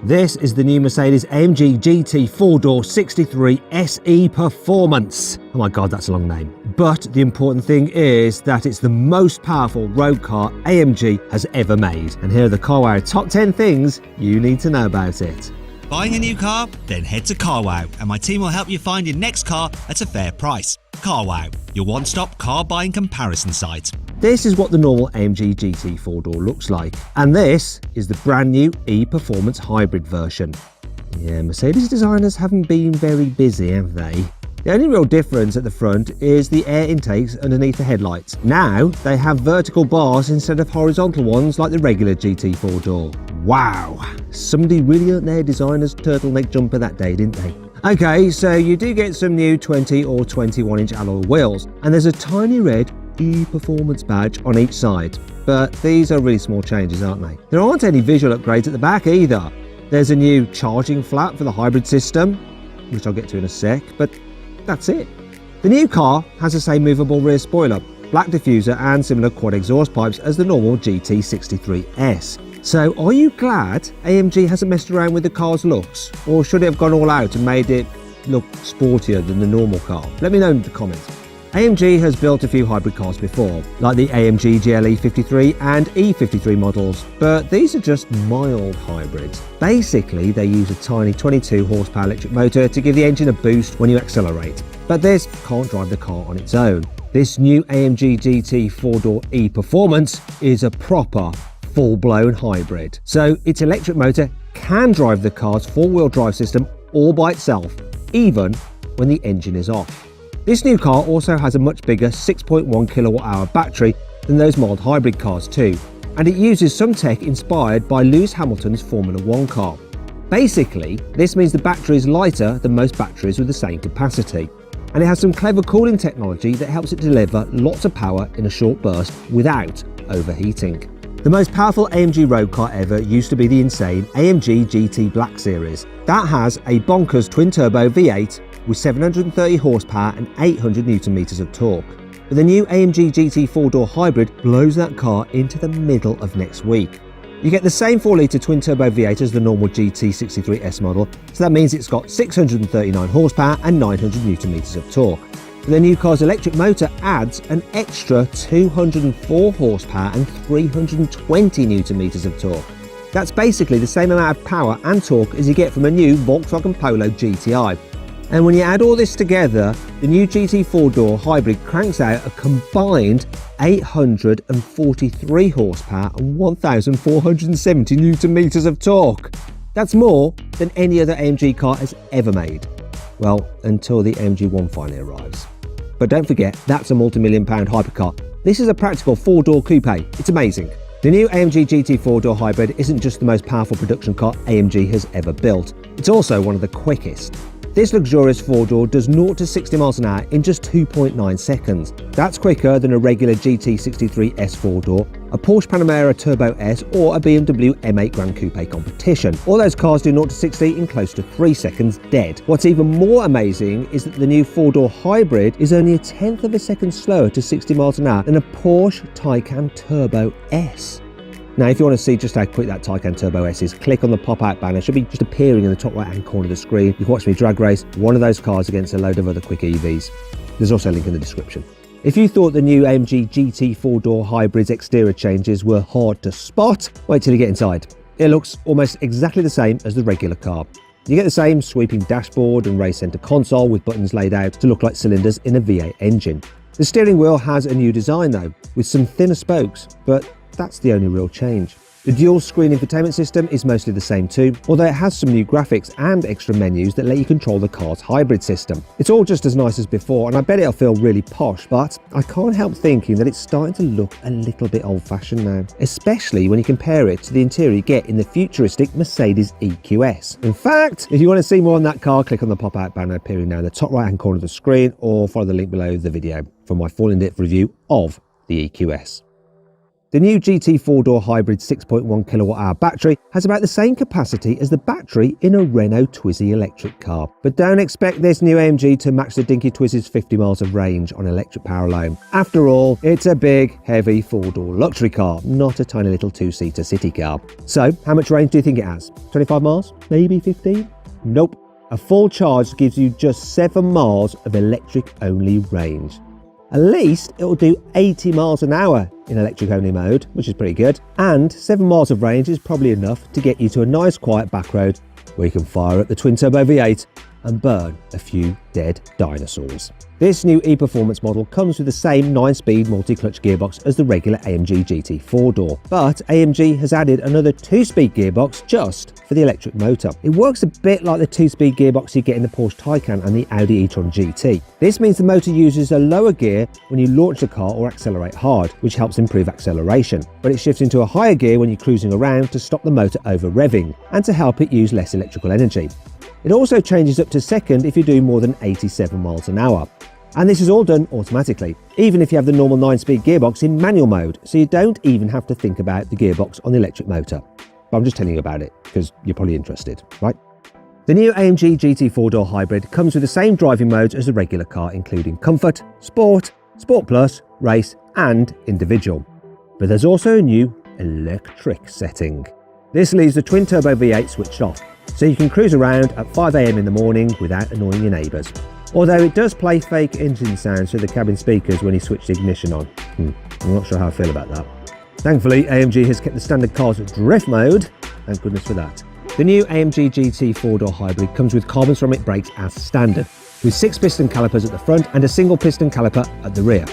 This is the new Mercedes AMG GT 4-door 63 SE Performance. Oh my god, that's a long name. But the important thing is that it's the most powerful road car AMG has ever made. And here are the CarWow top 10 things you need to know about it. Buying a new car? Then head to CarWow and my team will help you find your next car at a fair price. CarWow, your one-stop car buying comparison site. This is what the normal AMG GT 4-door looks like. And this is the brand new E-Performance Hybrid version. Yeah, Mercedes designers haven't been very busy, have they? The only real difference at the front is the air intakes underneath the headlights. Now, they have vertical bars instead of horizontal ones like the regular GT 4-door. Wow! Somebody really earned their designer's turtleneck jumper that day, didn't they? Okay, so you do get some new 20 or 21-inch alloy wheels, and there's a tiny red E-Performance badge on each side. But these are really small changes, aren't they? There aren't any visual upgrades at the back either. There's a new charging flap for the hybrid system, which I'll get to in a sec, but that's it. The new car has the same movable rear spoiler, black diffuser and similar quad exhaust pipes as the normal GT63S. So are you glad AMG hasn't messed around with the car's looks? Or should it have gone all out and made it look sportier than the normal car? Let me know in the comments. AMG has built a few hybrid cars before, like the AMG GLE 53 and E53 models, but these are just mild hybrids. Basically, they use a tiny 22 horsepower electric motor to give the engine a boost when you accelerate. But this can't drive the car on its own. This new AMG GT 4-door E-Performance is a proper full-blown hybrid. So its electric motor can drive the car's four-wheel drive system all by itself, even when the engine is off. This new car also has a much bigger 6.1 kilowatt-hour battery than those mild hybrid cars too, and it uses some tech inspired by Lewis Hamilton's Formula 1 car. Basically, this means the battery is lighter than most batteries with the same capacity, and it has some clever cooling technology that helps it deliver lots of power in a short burst without overheating. The most powerful AMG road car ever used to be the insane AMG GT Black Series. That has a bonkers twin-turbo V8 with 730 horsepower and 800 Nm of torque. But the new AMG GT 4-door hybrid blows that car into the middle of next week. You get the same 4-litre twin-turbo V8 as the normal GT63S model, so that means it's got 639 horsepower and 900 Nm of torque. But the new car's electric motor adds an extra 204 horsepower and 320 Nm of torque. That's basically the same amount of power and torque as you get from a new Volkswagen Polo GTI. And when you add all this together, the new GT 4-door hybrid cranks out a combined 843 horsepower and 1,470 Nm of torque. That's more than any other AMG car has ever made. Well, until the AMG One finally arrives. But don't forget, that's a multi-million-pound hypercar. This is a practical 4-door coupe. It's amazing. The new AMG GT 4-door hybrid isn't just the most powerful production car AMG has ever built, it's also one of the quickest. This luxurious 4-door does 0 to 60 miles an hour in just 2.9 seconds. That's quicker than a regular GT63S 4-door, a Porsche Panamera Turbo S or a BMW M8 Grand Coupe competition. All those cars do 0 to 60 in close to 3 seconds dead. What's even more amazing is that the new 4-door hybrid is only a tenth of a second slower to 60 miles an hour than a Porsche Taycan Turbo S. Now, if you want to see just how quick that Taycan Turbo S is, click on the pop-out banner. It should be just appearing in the top right-hand corner of the screen. You can watch me drag race one of those cars against a load of other quick EVs. There's also a link in the description. If you thought the new AMG GT 4-door hybrid's exterior changes were hard to spot, wait till you get inside. It looks almost exactly the same as the regular car. You get the same sweeping dashboard and race centre console with buttons laid out to look like cylinders in a V8 engine. The steering wheel has a new design though, with some thinner spokes, but that's the only real change. The dual screen infotainment system is mostly the same too, although it has some new graphics and extra menus that let you control the car's hybrid system. It's all just as nice as before, and I bet it'll feel really posh, but I can't help thinking that it's starting to look a little bit old-fashioned now, especially when you compare it to the interior you get in the futuristic Mercedes EQS. In fact, if you want to see more on that car, click on the pop-out banner appearing now in the top right-hand corner of the screen, or follow the link below the video for my full in-depth review of the EQS. The new GT 4-door hybrid 6.1 kWh battery has about the same capacity as the battery in a Renault Twizy electric car. But don't expect this new AMG to match the dinky Twizy's 50 miles of range on electric power alone. After all, it's a big, heavy 4-door luxury car, not a tiny little 2-seater city car. So, how much range do you think it has? 25 miles? Maybe 15? Nope. A full charge gives you just 7 miles of electric-only range. At least it'll do 80 miles an hour in electric-only mode, which is pretty good. And 7 miles of range is probably enough to get you to a nice quiet back road where you can fire up the twin-turbo V8 and burn a few dead dinosaurs. This new e-Performance model comes with the same 9-speed multi-clutch gearbox as the regular AMG GT 4-door, but AMG has added another 2-speed gearbox just for the electric motor. It works a bit like the 2-speed gearbox you get in the Porsche Taycan and the Audi e-tron GT. This means the motor uses a lower gear when you launch the car or accelerate hard, which helps improve acceleration, but it shifts into a higher gear when you're cruising around to stop the motor over-revving and to help it use less electrical energy. It also changes up to second if you're doing more than 87 miles an hour. And this is all done automatically, even if you have the normal 9-speed gearbox in manual mode, so you don't even have to think about the gearbox on the electric motor. But I'm just telling you about it, because you're probably interested, right? The new AMG GT 4-door hybrid comes with the same driving modes as the regular car, including Comfort, Sport, Sport Plus, Race and Individual. But there's also a new electric setting. This leaves the twin-turbo V8 switched off, so you can cruise around at 5 AM in the morning without annoying your neighbours. Although it does play fake engine sounds through the cabin speakers when you switch the ignition on. I'm not sure how I feel about that. Thankfully, AMG has kept the standard car's drift mode. Thank goodness for that. The new AMG GT 4-door hybrid comes with carbon ceramic brakes as standard, with 6 piston calipers at the front and a single piston caliper at the rear.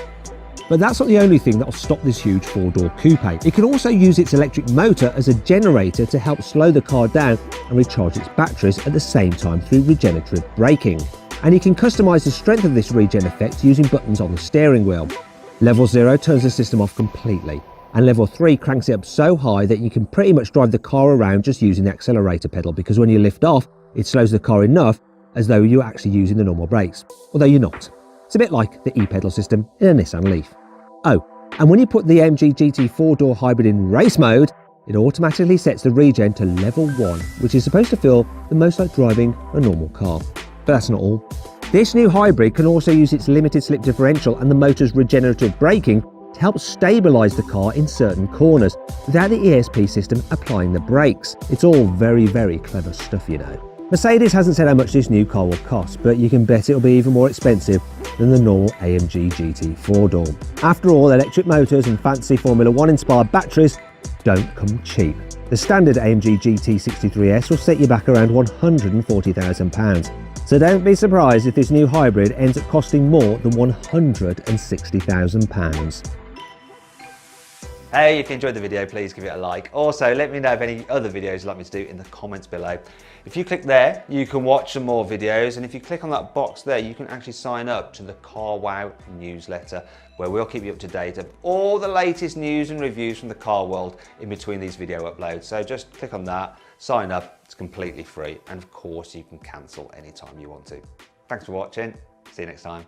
But that's not the only thing that will stop this huge 4-door coupe. It can also use its electric motor as a generator to help slow the car down and recharge its batteries at the same time through regenerative braking. And you can customise the strength of this regen effect using buttons on the steering wheel. Level 0 turns the system off completely, and level 3 cranks it up so high that you can pretty much drive the car around just using the accelerator pedal, because when you lift off, it slows the car enough as though you're actually using the normal brakes, although you're not. It's a bit like the e-pedal system in a Nissan Leaf. Oh, and when you put the AMG GT 4-door hybrid in race mode, it automatically sets the regen to level 1, which is supposed to feel the most like driving a normal car. But that's not all. This new hybrid can also use its limited slip differential and the motor's regenerative braking to help stabilise the car in certain corners without the ESP system applying the brakes. It's all very, very clever stuff, you know. Mercedes hasn't said how much this new car will cost, but you can bet it'll be even more expensive than the normal AMG GT 4-door. After all, electric motors and fancy Formula 1 inspired batteries don't come cheap. The standard AMG GT 63S will set you back around £140,000. So don't be surprised if this new hybrid ends up costing more than £160,000. Hey, if you enjoyed the video, please give it a like. Also, let me know of any other videos you'd like me to do in the comments below. If you click there, you can watch some more videos, and if you click on that box there, you can actually sign up to the CarWow newsletter, where we'll keep you up to date of all the latest news and reviews from the car world in between these video uploads. So just click on that, sign up, it's completely free, and of course you can cancel anytime you want to. Thanks for watching, see you next time.